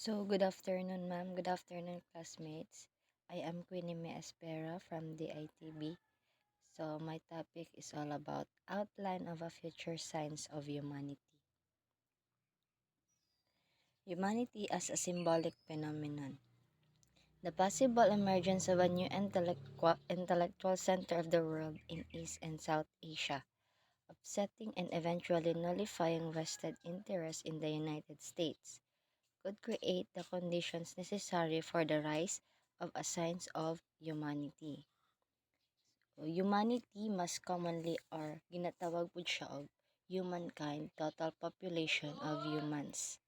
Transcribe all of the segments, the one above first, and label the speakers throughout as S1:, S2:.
S1: So, good afternoon, ma'am. Good afternoon, classmates. I am Queenie May Espera from the ITB. So, my topic is all about outline of a future science of humanity. Humanity as a symbolic phenomenon. The possible emergence of a new intellectual center of the world in East and South Asia, upsetting and eventually nullifying vested interest in the United States, could create the conditions necessary for the rise of a science of humanity. So, humanity mas commonly or ginatawag po siya og humankind, total population of humans.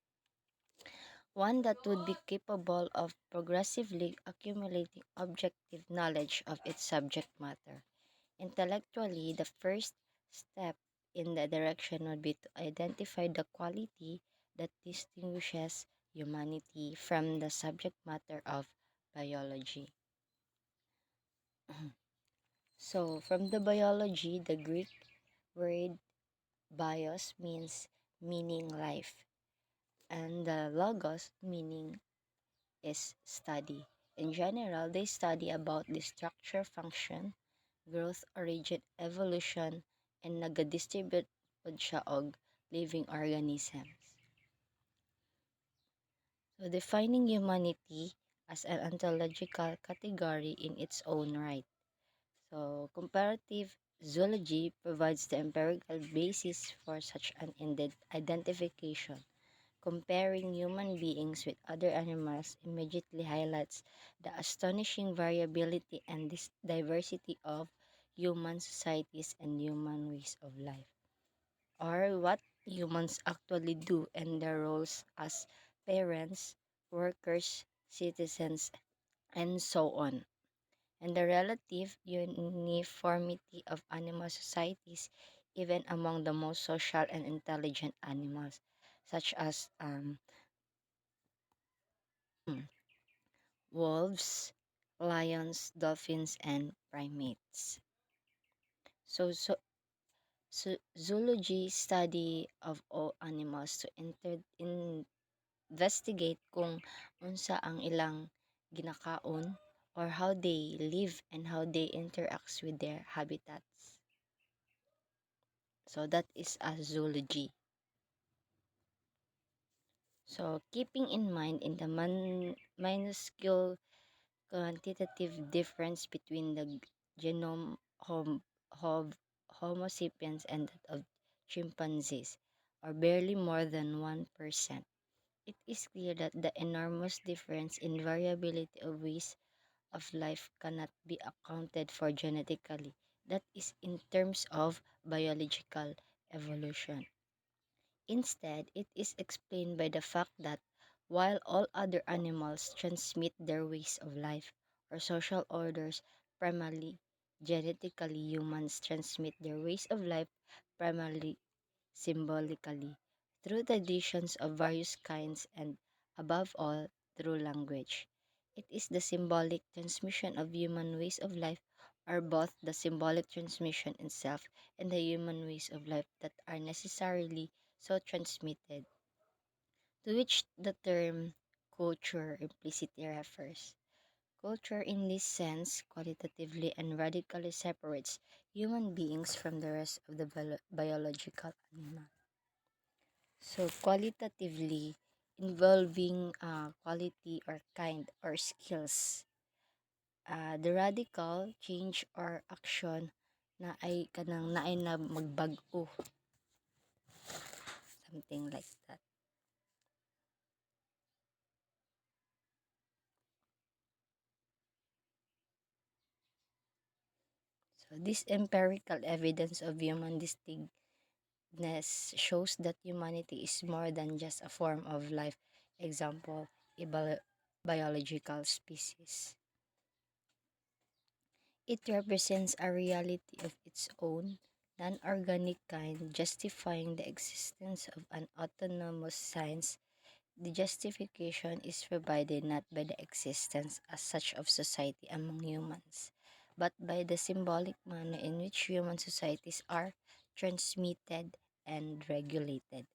S1: One that would be capable of progressively accumulating objective knowledge of its subject matter. Intellectually, the first step in the direction would be to identify the quality that distinguishes humanity from the subject matter of biology. So, from the biology, the Greek word bios means meaning life, and the logos meaning is study. In general, they study about the structure, function, growth, origin, evolution, and nagadistribute pod siya og living organisms. So, defining humanity as an ontological category in its own right. So, comparative zoology provides the empirical basis for such an identification. Comparing human beings with other animals immediately highlights the astonishing variability and diversity of human societies and human ways of life, or what humans actually do and their roles as parents, workers, citizens, and so on, and the relative uniformity of animal societies, even among the most social and intelligent animals, such as wolves, lions, dolphins, and primates. So, zoology study of all animals to investigate kung unsa ang ilang ginakaon or how they live and how they interact with their habitats. So that is a zoology. So keeping in mind in the minuscule quantitative difference between the genome of Homo sapiens and that of chimpanzees, or barely more than 1%, it is clear that the enormous difference in variability of ways of life cannot be accounted for genetically, that is, in terms of biological evolution. Instead, it is explained by the fact that while all other animals transmit their ways of life or social orders primarily genetically, humans transmit their ways of life primarily symbolically through traditions of various kinds and, above all, through language. It is the symbolic transmission of human ways of life, or both the symbolic transmission itself and the human ways of life that are necessarily so transmitted, to which the term culture implicitly refers. Culture, in this sense, qualitatively and radically separates human beings from the rest of the biological animal. So, qualitatively, involving quality or kind or skills. The radical change or action na ay kanang naay na magbag-o, something like that. So, this empirical evidence of human distinctness shows that humanity is more than just a form of life, example, a biological species. It represents a reality of its own, non-organic kind, justifying the existence of an autonomous science. The justification is provided not by the existence as such of society among humans, but by the symbolic manner in which human societies are transmitted and regulated.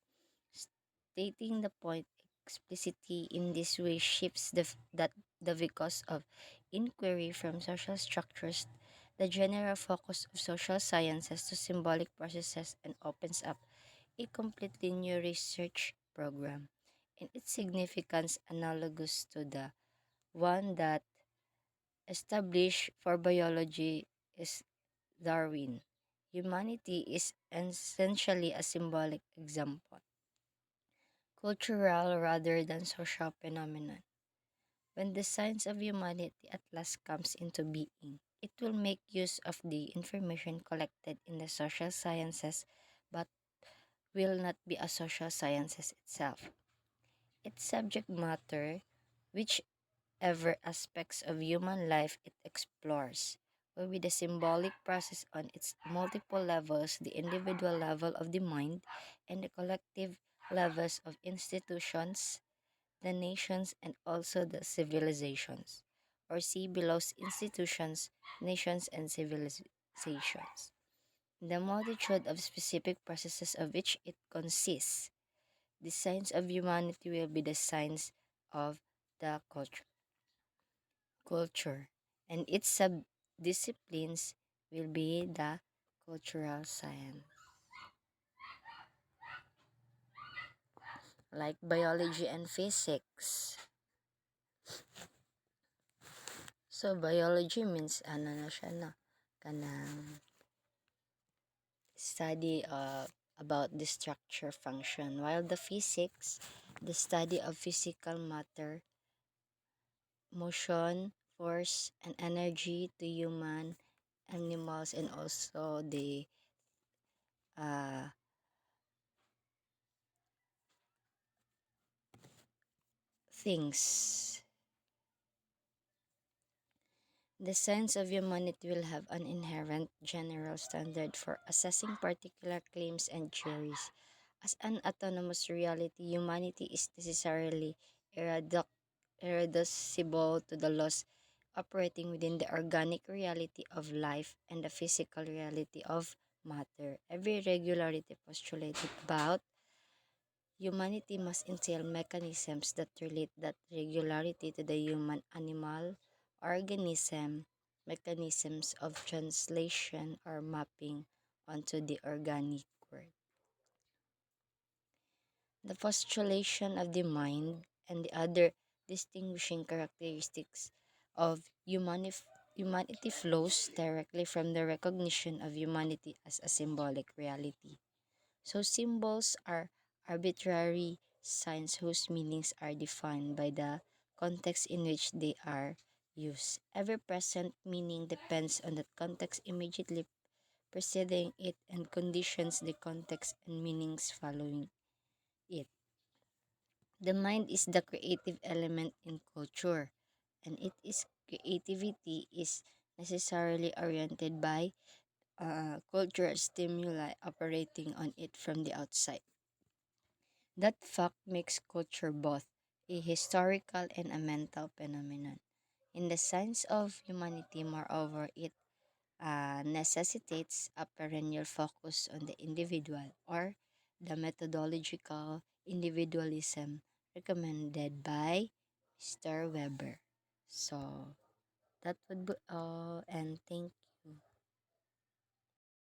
S1: Stating the point explicitly in this way shifts the focus of inquiry from social structures, the general focus of social sciences, to symbolic processes, and opens up a completely new research program. And its significance analogous to the one that established for biology is Darwin. Humanity is essentially a symbolic example, cultural rather than social phenomenon. When the science of humanity at last comes into being, it will make use of the information collected in the social sciences but will not be a social sciences itself. Its subject matter, whichever aspects of human life it explores, will be the symbolic process on its multiple levels, the individual level of the mind and the collective levels of institutions, the nations, and also the civilizations. Or see below's institutions, nations, and civilizations. The multitude of specific processes of which it consists. The science of humanity will be the science of the culture, and its subdisciplines will be the cultural science, like biology and physics. So, biology means ano na siya na, kanang study about the structure function, while the physics, the study of physical matter, motion, force, and energy to human, animals, and also the uh, things. The science of humanity will have an inherent general standard for assessing particular claims and theories. As an autonomous reality, humanity is necessarily irreducible to the laws operating within the organic reality of life and the physical reality of matter. Every regularity postulated about humanity must entail mechanisms that relate that regularity to the human animal organism, mechanisms of translation or mapping onto the organic world. The postulation of the mind and the other distinguishing characteristics of humanity flows directly from the recognition of humanity as a symbolic reality. So symbols are arbitrary signs whose meanings are defined by the context in which they are used. Every present meaning depends on the context immediately preceding it and conditions the context and meanings following it. The mind is the creative element in culture, and its creativity is necessarily oriented by cultural stimuli operating on it from the outside. That fact makes culture both a historical and a mental phenomenon. In the science of humanity, moreover, it necessitates a perennial focus on the individual or the methodological individualism recommended by Mr. Weber. So that would be all, and thank